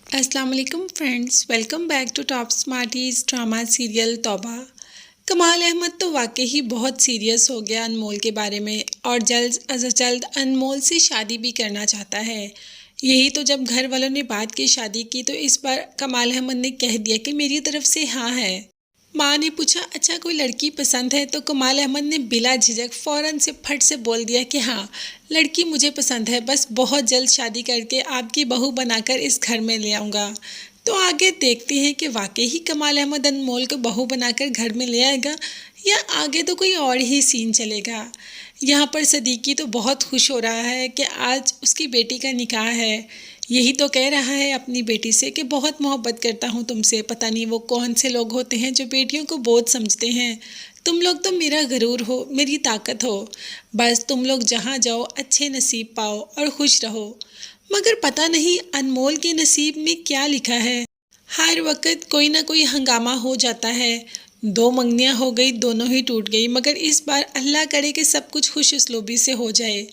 अस्सलाम वालेकुम friends, welcome back to top smarties drama serial Tauba. Kamal Ahmad तो वाकई ही बहुत सीरियस हो गया अनमोल के बारे में और जल्द अज जल्द अनमोल से शादी भी करना चाहता है। यही तो जब घर वालों ने बात की शादी की तो इस बार कमाल अहमद ने कह दिया कि मेरी तरफ से हाँ है। माँ ने पूछा अच्छा कोई लड़की पसंद है तो कमाल अहमद ने बिला झिझक फ़ौरन से फट से बोल दिया कि हाँ, लड़की मुझे पसंद है, बस बहुत जल्द शादी करके आपकी बहू बनाकर इस घर में ले आऊँगा। तो आगे देखते हैं कि वाकई ही कमाल अहमद अनमोल को बहू बनाकर घर में ले आएगा या आगे तो कोई और ही सीन चलेगा। यहाँ पर सदीकी तो बहुत खुश हो रहा है कि आज उसकी बेटी का निकाह है। यही तो कह रहा है अपनी बेटी से कि बहुत मोहब्बत करता हूँ तुमसे। पता नहीं वो कौन से लोग होते हैं जो बेटियों को बोझ समझते हैं। तुम लोग तो मेरा गरूर हो, मेरी ताकत हो। बस तुम लोग जहाँ जाओ अच्छे नसीब पाओ और खुश रहो। मगर पता नहीं अनमोल के नसीब में क्या लिखा है। हर वक्त कोई ना कोई हंगामा हो जाता है। दो मंगनियाँ हो गई, दोनों ही टूट गई। मगर इस बार अल्लाह करे कि सब कुछ खुश उसलूबी से हो जाए।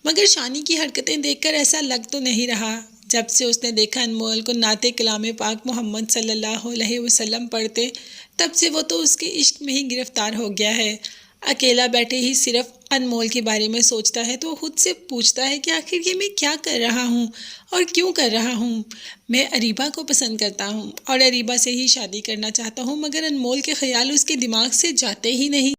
मगर शानी की हरकतें देखकर ऐसा लग तो नहीं रहा। जब से उसने देखा अनमोल को नाते कलाम पाक मोहम्मद सल्लल्लाहु अलैहि वसल्लम पढ़ते, तब से वो तो उसके इश्क में ही गिरफ्तार हो गया है। अकेला बैठे ही सिर्फ अनमोल के बारे में सोचता है तो खुद से पूछता है कि आखिर ये मैं क्या कर रहा हूँ और क्यों कर रहा हूँ। मैं अरीबा को पसंद करता हूँ और अरीबा से ही शादी करना चाहता हूँ, मगर अनमोल के ख्याल उसके दिमाग से जाते ही नहीं।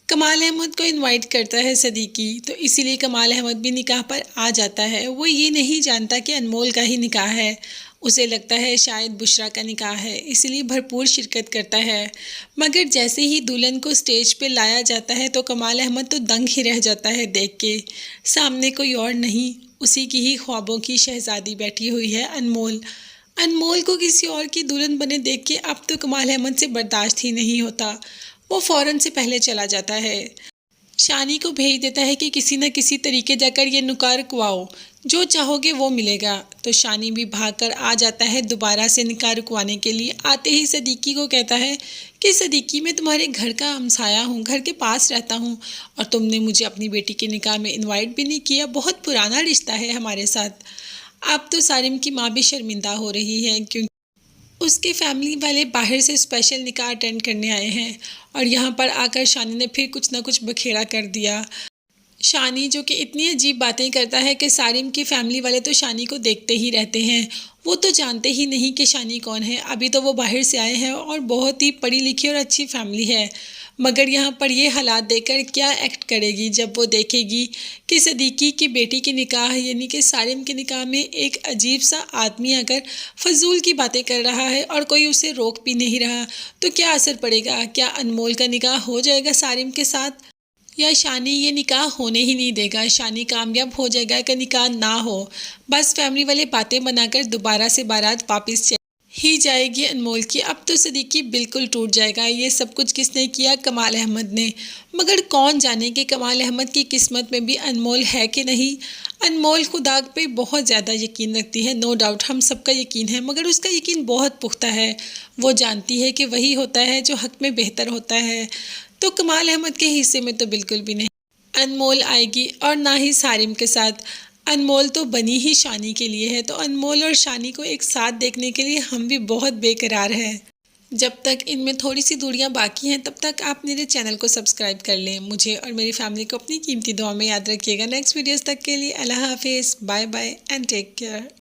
कमाल अहमद को इनवाइट करता है सदीकी, तो इसीलिए कमाल अहमद भी निकाह पर आ जाता है। वो ये नहीं जानता कि अनमोल का ही निकाह है। उसे लगता है शायद बुशरा का निकाह है, इसलिए भरपूर शिरकत करता है। मगर जैसे ही दुल्हन को स्टेज पे लाया जाता है तो कमाल अहमद तो दंग ही रह जाता है देख के। सामने कोई और नहीं, उसी की ही ख्वाबों की शहजादी बैठी हुई है अनमोल। अनमोल को किसी और की दुल्हन बने देख के अब तो कमाल अहमद से बर्दाश्त ही नहीं होता। वो फ़ौरन से पहले चला जाता है। शानी को भेज देता है कि किसी न किसी तरीके जाकर ये निकाह रुकवाओ, जो चाहोगे वो मिलेगा। तो शानी भी भागकर आ जाता है दोबारा से निकाह रुकवाने के लिए। आते ही सदीकी को कहता है कि सदीकी मैं तुम्हारे घर का हमसाया हूँ, घर के पास रहता हूँ और तुमने मुझे अपनी बेटी के निकाह में इनवाइट भी नहीं किया। बहुत पुराना रिश्ता है हमारे साथ। अब तो सारिम की माँ भी शर्मिंदा हो रही है क्योंकि उसके फैमिली वाले बाहर से स्पेशल निकाह अटेंड करने आए हैं और यहाँ पर आकर शानी ने फिर कुछ ना कुछ बखेड़ा कर दिया। शानी जो कि इतनी अजीब बातें करता है कि सारिम की फैमिली वाले तो शानी को देखते ही रहते हैं। वो तो जानते ही नहीं कि शानी कौन है। अभी तो वो बाहर से आए हैं और बहुत ही पढ़ी लिखी और अच्छी फैमिली है। मगर यहाँ पर ये हालात देखकर क्या एक्ट करेगी जब वो देखेगी कि सदीकी की बेटी के निकाह यानी कि सारिम के निकाह में एक अजीब सा आदमी अगर फजूल की बातें कर रहा है और कोई उसे रोक भी नहीं रहा, तो क्या असर पड़ेगा। क्या अनमोल का निकाह हो जाएगा सारिम के साथ या शानी ये निकाह होने ही नहीं देगा। शानी कामयाब हो जाएगा कि निकाह ना हो। बस फैमिली वाले बातें बनाकर दोबारा से बारात वापस चल ही जाएगी अनमोल की। अब तो सदीकी बिल्कुल टूट जाएगा। ये सब कुछ किसने किया? कमाल अहमद ने। मगर कौन जाने कि कमाल अहमद की किस्मत में भी अनमोल है कि नहीं। अनमोल खुदा पे बहुत ज़्यादा यकीन रखती है, नो डाउट हम सबका यकीन है, मगर उसका यकीन बहुत पुख्ता है। वो जानती है कि वही होता है जो हक में बेहतर होता है। तो कमाल अहमद के हिस्से में तो बिल्कुल भी नहीं अनमोल आएगी और ना ही सारिम के साथ। अनमोल तो बनी ही शानी के लिए है, तो अनमोल और शानी को एक साथ देखने के लिए हम भी बहुत बेकरार हैं। जब तक इनमें थोड़ी सी दूरियां बाकी हैं तब तक आप मेरे चैनल को सब्सक्राइब कर लें। मुझे और मेरी फैमिली को अपनी कीमती दुआ में याद रखिएगा। नेक्स्ट वीडियोस तक के लिए अल्लाह हाफिज़, bye bye and take care.